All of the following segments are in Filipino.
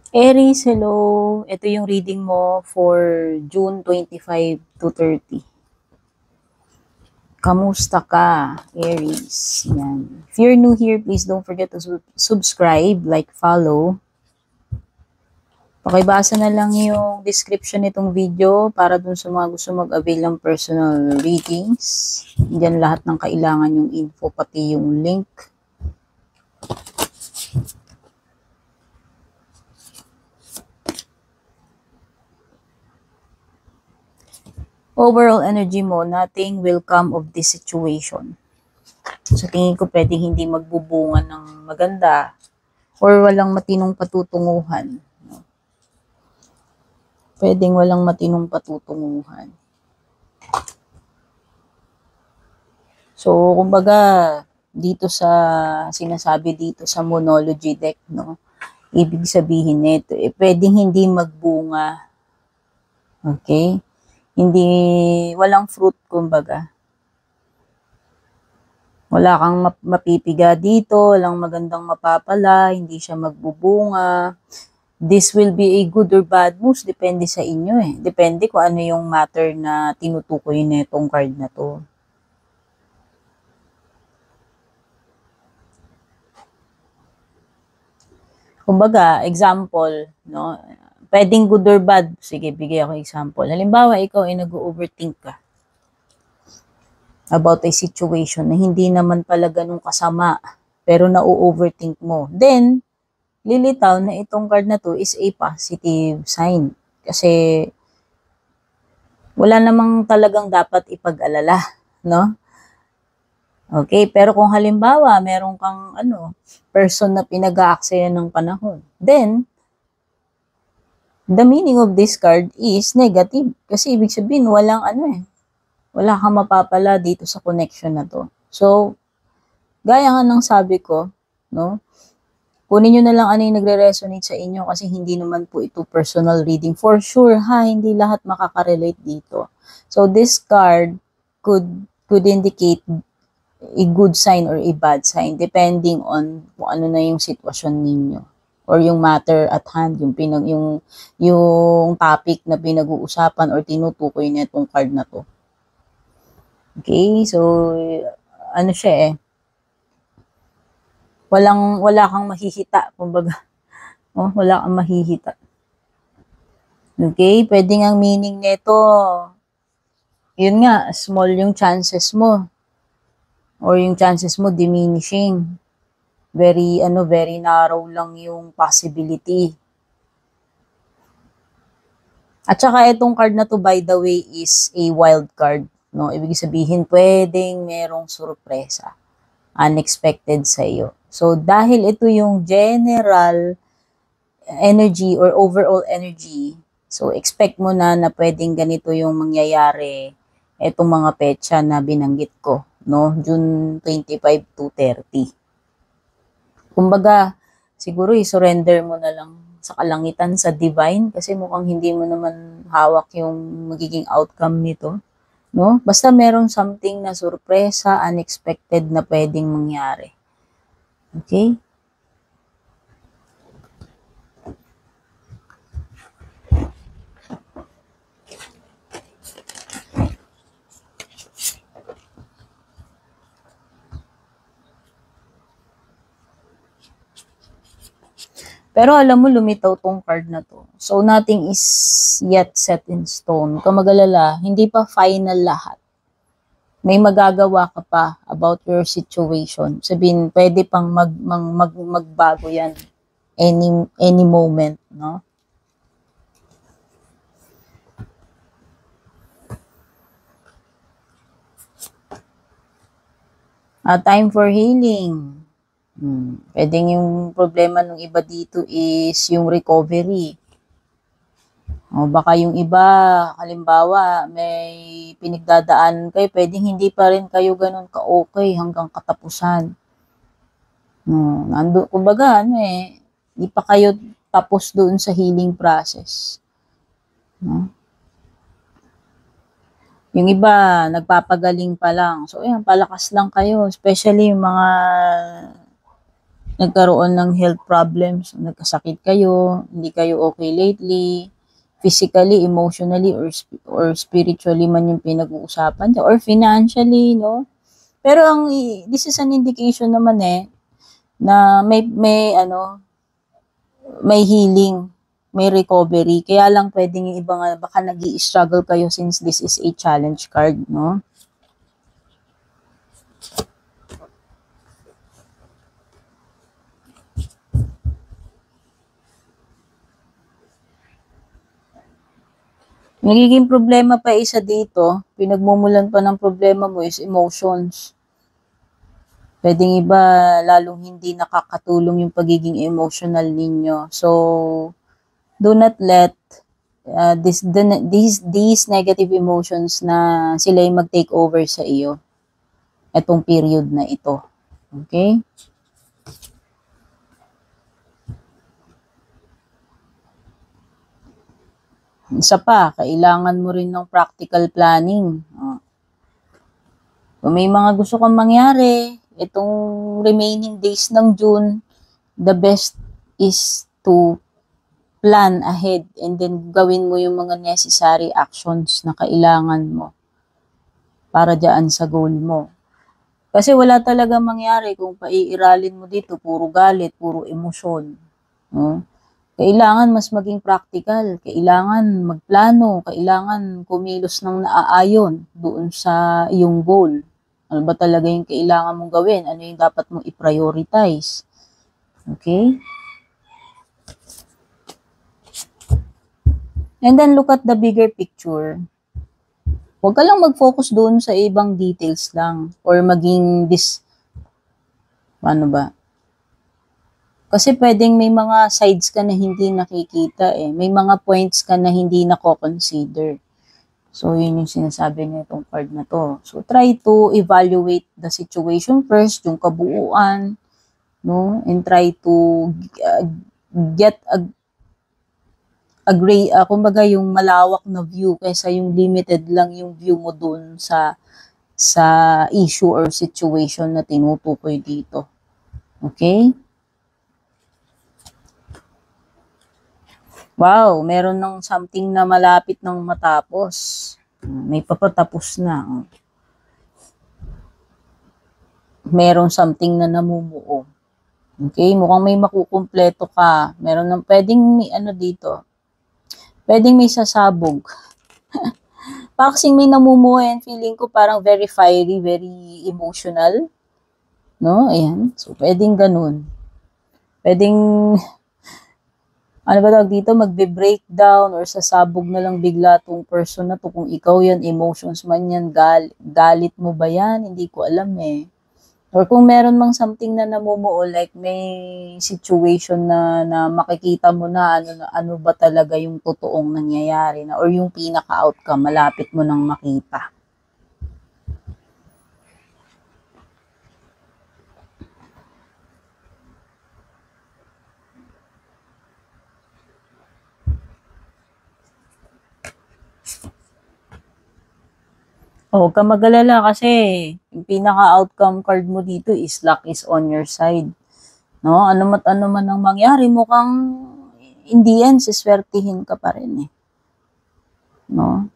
Aries, hello. Ito yung reading mo for June 25 to 30. Kamusta ka, Aries? Yan. If you're new here, please don't forget to subscribe, like, follow. Pakibasa na lang yung description nitong video para dun sa mga gusto mag-avail ng personal readings. Diyan lahat ng kailangan yung info, pati yung link. Overall energy mo, nothing will come of this situation. So tingin ko pwedeng hindi magbubunga ng maganda or walang matinong patutunguhan. Pwedeng walang matinong patutunguhan. So, kumbaga, dito sa sinasabi dito sa Moonology deck, no? Ibig sabihin nito, pwedeng hindi magbunga. Okay? Hindi, walang fruit, kumbaga. Wala kang mapipiga dito, walang magandang mapapala, hindi siya magbubunga. This will be a good or bad news, depende sa inyo eh. Depende kung ano yung matter na tinutukoy nitong card na to. Kumbaga, example, no? Pwedeng good or bad. Sige, bigay ako example. Halimbawa, ikaw ay nag-overthink ka about a situation na hindi naman pala ganun kasama, pero na-overthink mo. Then, lilitaw na itong card na to is a positive sign. Kasi, wala namang talagang dapat ipag-alala, no? Okay, pero kung halimbawa, meron kang person na pinag-aaksayan ng panahon, then, the meaning of this card is negative. Kasi ibig sabihin, walang wala kang mapapala dito sa connection na to. So, gaya nga ng sabi ko, no, kunin nyo na lang ano yung nagre-resonate sa inyo kasi hindi naman po ito personal reading. For sure, hindi lahat makaka-relate dito. So, this card could indicate a good sign or a bad sign depending on kung ano na yung sitwasyon ninyo or yung matter at hand, yung topic na pinag-uusapan or tinutukoy na itong card na to. Okay, so ano siya wala kang mahihita, kumbaga. Wala kang mahihita. Okay, pwedeng ang meaning nito, yun nga, small yung chances mo or yung chances mo diminishing. Very narrow lang yung possibility. At saka itong card na to, by the way, is a wild card, no? Ibig sabihin, pwedeng merong sorpresa, unexpected sa iyo. So, dahil ito yung general energy or overall energy, so expect mo na pwedeng ganito yung mangyayari itong mga petsa na binanggit ko, no? June 25 to 30. Kumbaga, siguro i-surrender mo na lang sa kalangitan, sa divine, kasi mukhang hindi mo naman hawak yung magiging outcome nito, no? Basta merong something na sorpresa, unexpected na pwedeng mangyari. Okay? Pero alam mo, lumitaw tong card na to. So, nothing is yet set in stone. Kung mag-alala, hindi pa final lahat. May magagawa ka pa about your situation. Sabihin, pwede pang magbago yan any moment, no? Time for healing. Pwedeng yung problema ng iba dito is yung recovery. O baka yung iba, halimbawa, may pinagdadaan kayo, pwedeng hindi pa rin kayo ganun ka-okay hanggang katapusan. Kumbaga, hindi pa kayo tapos doon sa healing process. No? Yung iba, nagpapagaling pa lang. So, ayan, palakas lang kayo. Especially yung mga nagkaroon ng health problems, nagkasakit kayo, hindi kayo okay lately, physically, emotionally, or spiritually man yung pinag-uusapan niya, or financially, no? Pero this is an indication naman na may healing, may recovery. Kaya lang pwedeng yung iba nga, baka nag-i-struggle kayo since this is a challenge card, no? Nagiging problema pa isa dito, pinagmumulan pa ng problema mo is emotions. Pwedeng iba, lalong hindi nakakatulong yung pagiging emotional ninyo. So, do not let these negative emotions na sila yung mag-take over sa iyo etong period na ito. Okay? Isa pa, kailangan mo rin ng practical planning. Kung may mga gusto kang mangyari, itong remaining days ng June, the best is to plan ahead and then gawin mo yung mga necessary actions na kailangan mo para dyan sa goal mo. Kasi wala talaga mangyari kung paiiralin mo dito, puro galit, puro emosyon. Kailangan mas maging practical, kailangan magplano, kailangan kumilos ng naaayon doon sa iyong goal. Ano ba talaga yung kailangan mong gawin? Ano yung dapat mong i-prioritize? Okay? And then look at the bigger picture. Huwag ka lang mag-focus doon sa ibang details lang or maging paano ba? Kasi pwedeng may mga sides ka na hindi nakikita May mga points ka na hindi nako-consider. So, yun yung sinasabi niya itong card na to. So, try to evaluate the situation first, yung kabuuan, no? And try to get kumbaga yung malawak na view kaysa yung limited lang yung view mo dun sa issue or situation na tinutukoy dito. Okay? Wow, meron ng something na malapit ng matapos. May papatapos na. Meron something na namumuo. Okay, mukhang may makukumpleto ka. Meron ng pwedeng may dito. Pwedeng may sasabog. Parang kasing may namumuo and feeling ko parang very fiery, very emotional. No? Ayan. So, pwedeng ganun. Pwedeng ano ba tawag dito, magbe-breakdown or sasabog na lang bigla tong person na to. Kung ikaw yan, emotions man yan, galit mo ba yan? Hindi ko alam Or kung meron mang something na namumuo, like may situation na makikita mo na ano ba talaga yung totoong nangyayari na or yung pinaka-outcome, malapit mo nang makita. Huwag ka mag-alala kasi yung pinaka-outcome card mo dito is luck is on your side. No? Ano man ang mangyari, mukhang in the end, siswertihin ka pa rin No?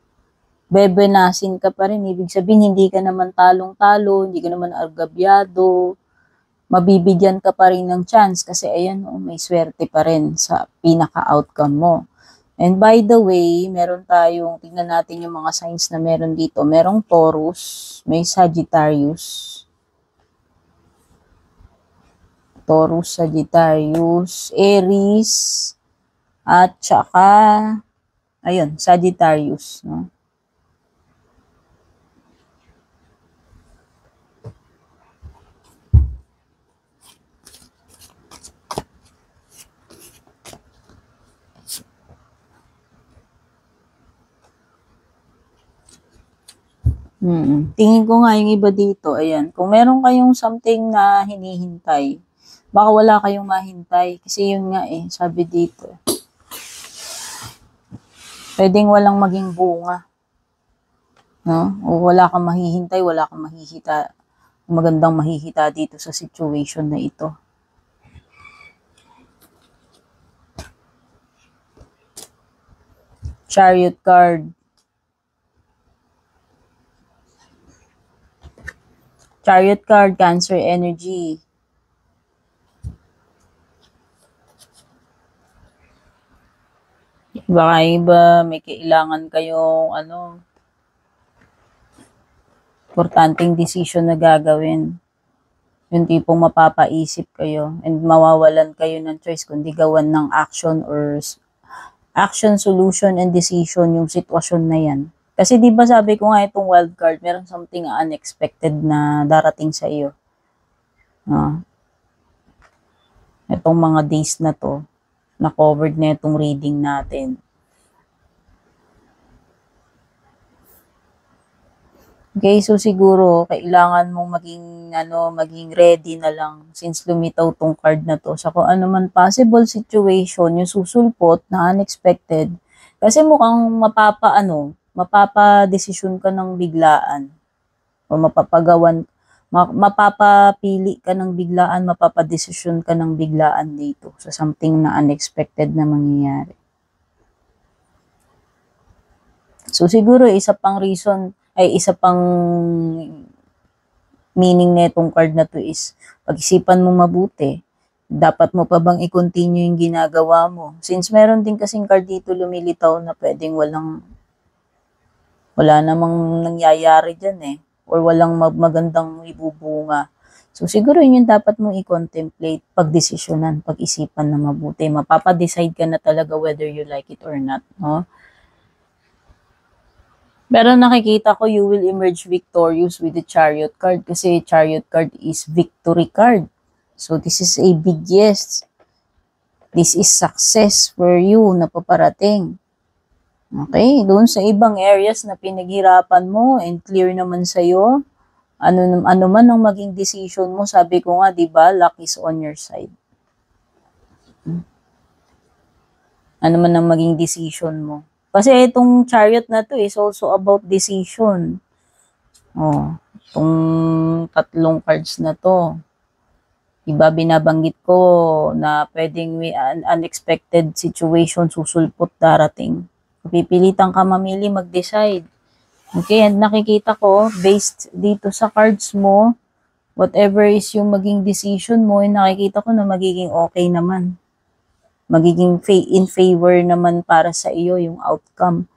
Bebenasin ka pa rin. Ibig sabihin, hindi ka naman talong-talo, hindi ka naman agabyado, mabibigyan ka pa rin ng chance kasi ayan, may swerte pa rin sa pinaka-outcome mo. And by the way, meron tayong, tingnan natin yung mga signs na meron dito. Merong Taurus, may Sagittarius, Aries, at saka, ayun, Sagittarius, no? Tingin ko nga yung iba dito, ayan, kung meron kayong something na hinihintay, baka wala kayong mahintay. Kasi yun nga sabi dito. Pwedeng walang maging bunga. No? O wala kang mahihintay, wala kang magandang mahihita dito sa situation na ito. Chariot card. Chariot card, Cancer energy. Baka iba, may kailangan kayong importanteng decision na gagawin. Yung tipong mapapaisip kayo and mawawalan kayo ng choice kundi gawan ng action or action, solution, and decision yung sitwasyon na yan. Kasi di ba sabi ko nga itong wild card, meron something unexpected na darating sa iyo. Itong mga days na to, na covered na itong reading natin. Okay, so siguro kailangan mong maging ready na lang since lumitaw tong card na to sa kung ano man possible situation yung susulpot na unexpected. Kasi mukhang mapapa-desisyon ka ng biglaan o mapapapili ka ng biglaan, mapapadesisyon ka ng biglaan dito sa something na unexpected na mangyayari. So siguro isa pang meaning na itong card na to is pag-isipan mo mabuti. Dapat mo pa bang i-continue yung ginagawa mo? Since meron din kasing card dito lumilitaw na pwedeng wala namang nangyayari dyan or walang magandang ibubunga. So siguro yun yung dapat mo i-contemplate, pag-desisyonan, pag-isipan na mabuti. Mapapa-decide ka na talaga whether you like it or not, no? Pero nakikita ko you will emerge victorious with the Chariot card kasi Chariot card is victory card. So this is a big yes. This is success for you na paparating. Okay, doon sa ibang areas na pinaghirapan mo and clear naman sa'yo, ano man ang maging decision mo, sabi ko nga, di ba, luck is on your side. Ano man ang maging decision mo. Kasi itong Chariot na to is also about decision. Itong tatlong cards na to. Diba, binabanggit ko na pwedeng may unexpected situation susulpot darating. Pipilitan ka mamili, mag-decide. Okay, and nakikita ko, based dito sa cards mo, whatever is yung maging decision mo, nakikita ko na magiging okay naman. Magiging in favor naman para sa iyo yung outcome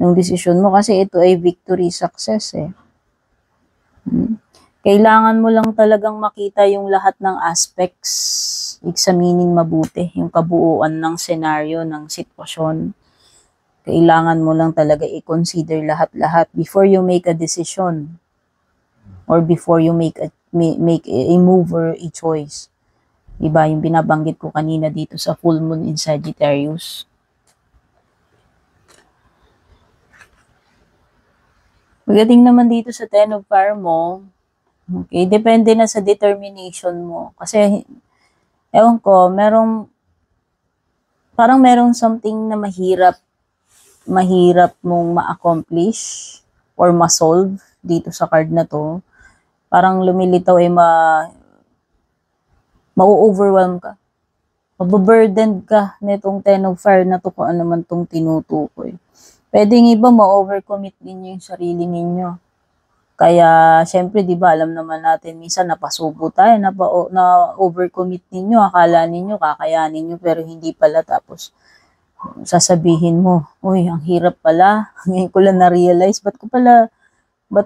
ng decision mo kasi ito ay victory, success Kailangan mo lang talagang makita yung lahat ng aspects, examining mabuti yung kabuuan ng senaryo, ng sitwasyon. Kailangan mo lang talaga i-consider lahat-lahat before you make a decision or before you make a move or a choice. Diba, yung binabanggit ko kanina dito sa full moon in Sagittarius. Pagdating naman dito sa Ten of Fire mo, okay, depende na sa determination mo. Kasi, ewan ko, parang merong something na mahirap mong ma-accomplish or ma-solve dito sa card na to. Parang lumilitaw ma-overwhelm ka. Mababurdened ka nitong Ten of Fire na to kung ano man tong tinutukoy. Pwedeng iba ma-overcommit ninyo yung sarili ninyo. Kaya, syempre, di ba, alam naman natin, minsan napasubo tayo, na-overcommit ninyo, akala ninyo, kakayanin nyo, pero hindi pala. Tapos, sasabihin mo, uy, ang hirap pala. Ngayon ko lang na-realize, ba't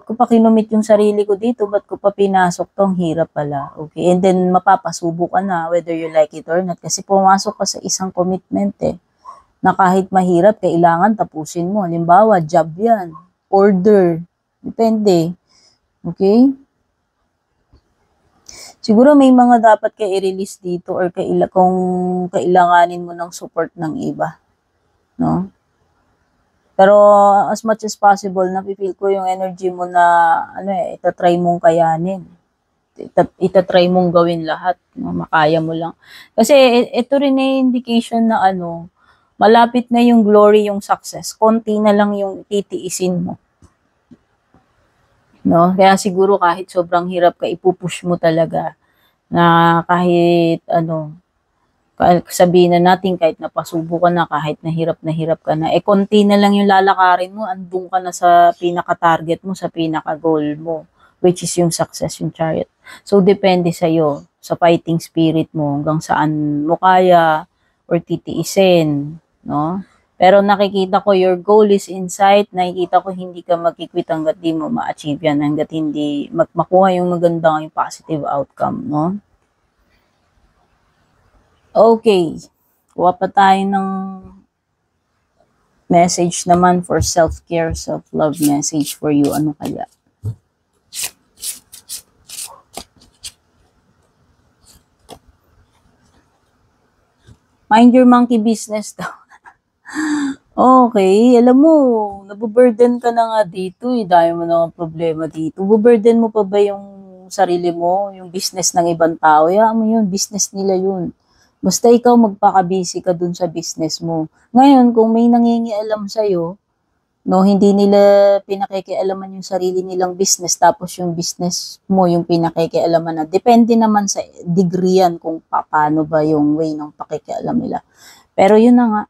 ko pa kinumit yung sarili ko dito? Ba't ko pa pinasok to? Ang hirap pala. Okay, and then mapapasubo ka na whether you like it or not. Kasi pumasok ka sa isang commitment na kahit mahirap, kailangan tapusin mo. Halimbawa, job yan, order, depende. Okay? Siguro may mga dapat ka i-release dito or kung kailanganin mo ng support ng iba. No? Pero as much as possible, napipil ko yung energy mo na itatry mong kayanin. Itatry mong gawin lahat. No? Makaya mo lang. Kasi ito rin ay indication na malapit na yung glory, yung success. Konti na lang yung titiisin mo. No? Kaya siguro kahit sobrang hirap ka, ipupush mo talaga na kahit sabihin na natin kahit napasubo ka na, kahit na hirap ka na, konti na lang yung lalakarin mo, andun ka na sa pinaka-target mo, sa pinaka-goal mo, which is yung success, yung chariot. So, depende sa'yo, sa fighting spirit mo, hanggang saan mo kaya, or titiisin, no? Pero nakikita ko, your goal is in sight, nakikita ko hindi ka magkikwit hanggat di mo ma-achieve yan, hanggat hindi makuha yung magandang, yung positive outcome, no? Okay. Kuha pa tayo ng message naman for self-care, self-love message for you. Ano kaya? Mind your monkey business daw. Okay. Alam mo, nabuburden ka na nga dito. Dahil mo na ang problema dito. Buburden mo pa ba yung sarili mo, yung business ng ibang tao? Hayaan mo yun, business nila yun. Basta ikaw magpaka-busy ka dun sa business mo. Ngayon, kung may nangingialam sa'yo, no, hindi nila pinakikialaman yung sarili nilang business, tapos yung business mo yung pinakikialaman na. Depende naman sa degree yan kung paano ba yung way ng pakikialam nila. Pero yun na nga,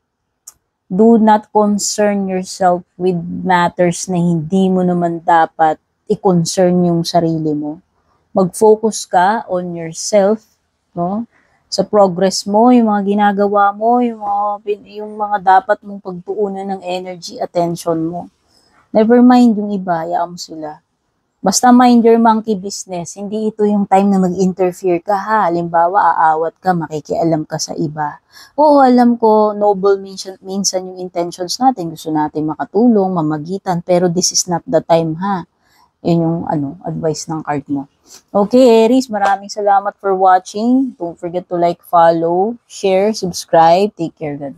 do not concern yourself with matters na hindi mo naman dapat i-concern yung sarili mo. Mag-focus ka on yourself, no? Sa progress mo, yung mga ginagawa mo, yung mga dapat mong pagtuunan ng energy, attention mo. Never mind yung iba, hayaan mo sila. Basta mind your monkey business. Hindi ito yung time na mag-interfere ka, ha. Halimbawa, aawat ka, makikialam ka sa iba. Oo, alam ko, noble minsan yung intentions natin. Gusto natin makatulong, mamagitan, pero this is not the time, ha. Yun yung advice ng card mo. Okay, Aries, maraming salamat for watching. Don't forget to like, follow, share, subscribe. Take care, God.